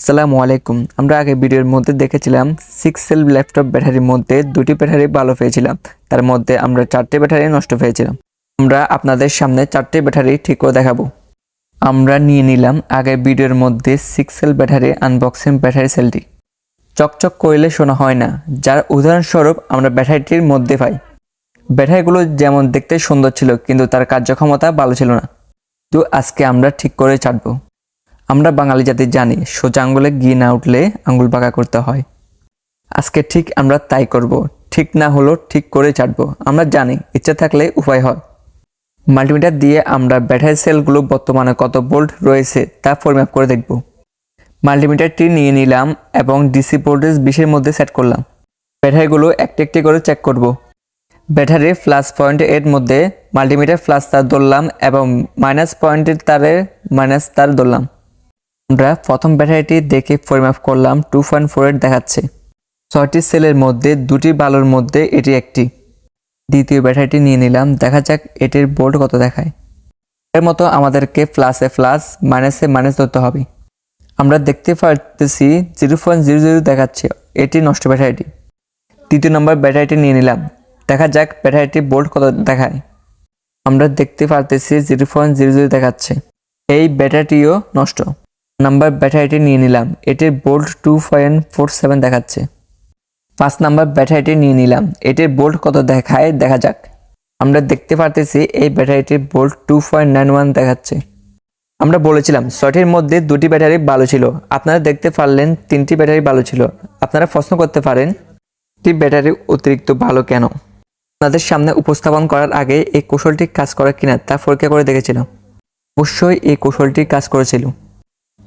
আসসালামু আলাইকুম। আমরা আগে ভিডিওর মধ্যে দেখেছিলাম 6 সেল ল্যাপটপ ব্যাটারির মধ্যে 2টি ব্যাটারি ভালো পেয়েছিলাম। তার মধ্যে আমরা 4টি ব্যাটারি নষ্ট পেয়েছিলাম। আমরা আপনাদের সামনে 4টি ব্যাটারি ঠিক করে দেখাবো। আমরা নিয়ে নিলাম আগের ভিডিওর মধ্যে 6 সেল ব্যাটারি আনবক্সিং ব্যাটারি সেলটি। চকচক করলে শোনা হয় না, যার উদাহরণস্বরূপ আমরা ব্যাটারিটির মধ্যে পাই। ব্যাটারিগুলো যেমন দেখতে সুন্দর ছিল কিন্তু তার কার্যক্ষমতা ভালো ছিল না। তো আজকে আমরা ঠিক করে ছাড়বো। আমরা বাঙালি জাতি জানি সোজা আঙ্গুলে ঘি না উঠলে আঙ্গুল বাঁকা করতে হয়। আজকে ঠিক আমরা তাই করব। ঠিক না হলো ঠিক করে ছাড়বো। আমরা জানি ইচ্ছা থাকলে উপায় হয়। মাল্টিমিটার দিয়ে আমরা ব্যাটারি সেলগুলো বর্তমানে কত ভোল্ট রয়েছে তা পরিমাপ করে দেখব। মাল্টিমিটারটি নিয়ে নিলাম এবং ডিসি ভোল্টেজ 20-এর মধ্যে সেট করলাম। ব্যাটারিগুলো একটি একটি করে চেক করব। ব্যাটারির প্লাস পয়েন্টের মধ্যে মাল্টিমিটার প্লাস তার ধরলাম এবং মাইনাস পয়েন্টের তারে মাইনাস তার ধরলাম। আমরা প্রথম ব্যাটারিটি দেখে পরিমাপ করলাম 2.48 দেখাচ্ছে। 6টি সেলের মধ্যে 2টি ভালোর মধ্যে এটি একটি। দ্বিতীয় ব্যাটারিটি নিয়ে নিলাম, দেখা যাক এটির ভোল্ট কত দেখায়। এর মতো আমাদেরকে প্লাসে প্লাস মাইনাসে মাইনাস ধরতে হবে। আমরা দেখতে পারতেছি 0.00 দেখাচ্ছে, এটি নষ্ট ব্যাটারিটি। তৃতীয় নম্বর ব্যাটারিটি নিয়ে নিলাম, দেখা যাক ব্যাটারিটি ভোল্ট কত দেখায়। আমরা দেখতে পারতেছি 0.00 দেখাচ্ছে, এই ব্যাটারিটিও নষ্ট। নাম্বার ব্যাটারিটি নিয়ে নিলাম, এটির ভোল্ট 2.47 দেখাচ্ছে। 5 নাম্বার ব্যাটারিটি নিয়ে নিলাম, এটির ভোল্ট কত দেখায় দেখা যাক। আমরা দেখতে পারতেছি এই ব্যাটারিটির ভোল্ট 2.91 দেখাচ্ছে। আমরা বলেছিলাম 6টির মধ্যে 2টি ব্যাটারি ভালো ছিল, আপনারা দেখতে পারলেন 3টি ব্যাটারি ভালো ছিল। আপনারা প্রশ্ন করতে পারেন টি ব্যাটারি অতিরিক্ত ভালো কেন? আপনাদের সামনে উপস্থাপন করার আগে এই কৌশলটি কাজ করে কিনা তা পরীক্ষা করে দেখেছিলাম। অবশ্যই এই কৌশলটি কাজ করেছিল,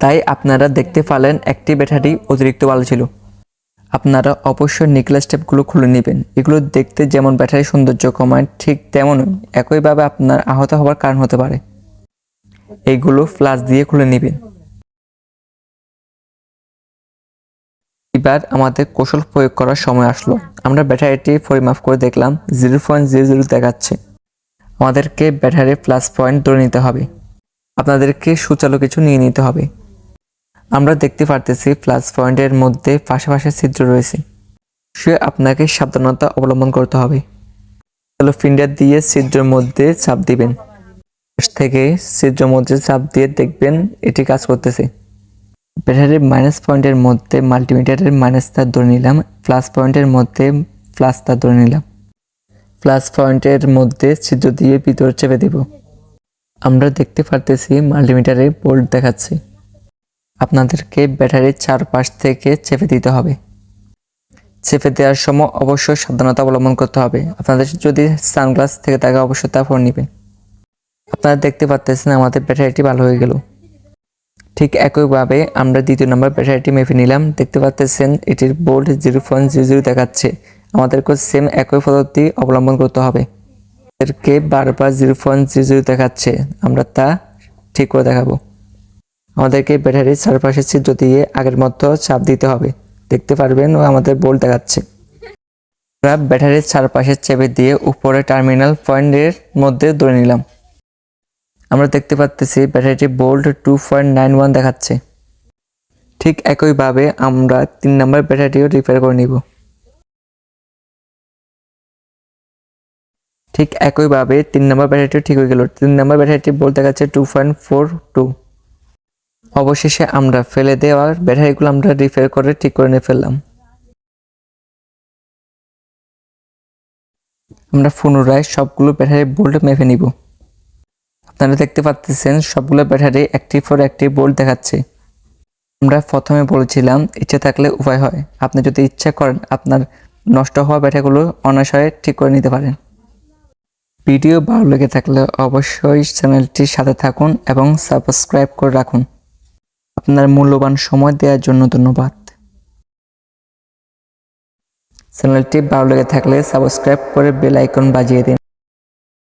তাই আপনারা দেখতে পেলেন একটি ব্যাটারি অতিরিক্ত ভালো ছিল। আপনারা অবশ্যই নিকেল স্টেপগুলো খুলে নেবেন। এগুলো দেখতে যেমন ব্যাটারি সৌন্দর্য কমায়, ঠিক তেমনই একইভাবে আপনার আহত হওয়ার কারণ হতে পারে। এইগুলো ফ্লাশ দিয়ে খুলে নেবেন। এবার আমাদের কৌশল প্রয়োগ করার সময় আসলো। আমরা ব্যাটারিটি পরিমাপ করে দেখলাম 0.00 দেখাচ্ছে। আমাদেরকে ব্যাটারির প্লাস পয়েন্ট ধরে নিতে হবে। আপনাদেরকে সুচালো কিছু নিয়ে নিতে হবে। আমরা দেখতে পারতেছি প্লাস পয়েন্টের মধ্যে পাশাপাশি ছিদ্র রয়েছে। সে আপনাকে সাবধানতা অবলম্বন করতে হবে। চলো ফিঙ্গার দিয়ে ছিদ্রের মধ্যে চাপ দিবেন। থেকে ছিদ্রের মধ্যে চাপ দিয়ে দেখবেন এটি কাজ করতেছে। ব্যাটারির মাইনাস পয়েন্টের মধ্যে মাল্টিমিটারের মাইনাস তার ধরে নিলাম, প্লাস পয়েন্টের মধ্যে প্লাস তার ধরে নিলাম। প্লাস পয়েন্টের মধ্যে ছিদ্র দিয়ে ভিতরে চেপে দেব। আমরা দেখতে পারতেছি মাল্টিমিটারে ভোল্ট দেখাচ্ছে। আপনাদেরকে ব্যাটারির চারপাশ থেকে চেপে দিতে হবে। চেপে দেওয়ার সময় অবশ্যই সাবধানতা অবলম্বন করতে হবে। আপনাদের যদি সানগ্লাস থেকে থাকে অবশ্যই তা পরে নেবেন। আপনারা দেখতে পাচ্ছেন আমাদের ব্যাটারিটি ভালো হয়ে গেল। ঠিক একইভাবে আমরা দ্বিতীয় নম্বর ব্যাটারিটি মেপে নিলাম। দেখতে পাচ্ছেন এটির ভোল্ট 0.00 দেখাচ্ছে। আমাদেরকে সেম একই পদ্ধতি অবলম্বন করতে হবে। এদেরকে বারবার 0.00 দেখাচ্ছে, আমরা তা ঠিক করে দেখাবো। আমাদেরকে ব্যাটারির চারপাশে ছিদ্র দিয়ে আগের মতো চাপ দিতে হবে। দেখতে পারবেন ও আমাদের ভোল্ট দেখাচ্ছে। আমরা ব্যাটারির চারপাশে চেপে দিয়ে উপরে টার্মিনাল পয়েন্টের মধ্যে ধরে নিলাম। আমরা দেখতে পাচ্ছি ব্যাটারিটি ভোল্ট 2.91 দেখাচ্ছে। ঠিক একইভাবে আমরা 3 নম্বর ব্যাটারিটিও রিপেয়ার করে নিব। ঠিক একইভাবে 3 নম্বর ব্যাটারিটিও ঠিক হয়ে গেল। 3 নম্বর ব্যাটারিটি ভোল্ট দেখাচ্ছে 2.42। অবশেষে আমরা ফেলে দেওয়ার ব্যাটারিগুলো আমরা রিপেয়ার করে ঠিক করে নিয়ে ফেললাম। আমরা পুনরায় সবগুলো ব্যাটারি ভোল্ট মেপে নিব। আপনারা দেখতে পাচ্ছেন সবগুলো battery active for active volt দেখাচ্ছে। আমরা প্রথমে বলেছিলাম ইচ্ছা থাকলে উপায় হয়। আপনি যদি ইচ্ছা করেন আপনার নষ্ট হওয়া ব্যাটারিগুলো অনায়াসে ঠিক করে নিতে পারেন। ভিডিও ভালো লেগে থাকলে অবশ্যই চ্যানেলটির সাথে থাকুন এবং সাবস্ক্রাইব করে রাখুন। আপনার মূল্যবান সময় দেওয়ার জন্য ধন্যবাদ। চ্যানেলটি ভালো লেগে থাকলে সাবস্ক্রাইব করে বেল আইকন বাজিয়ে দিন।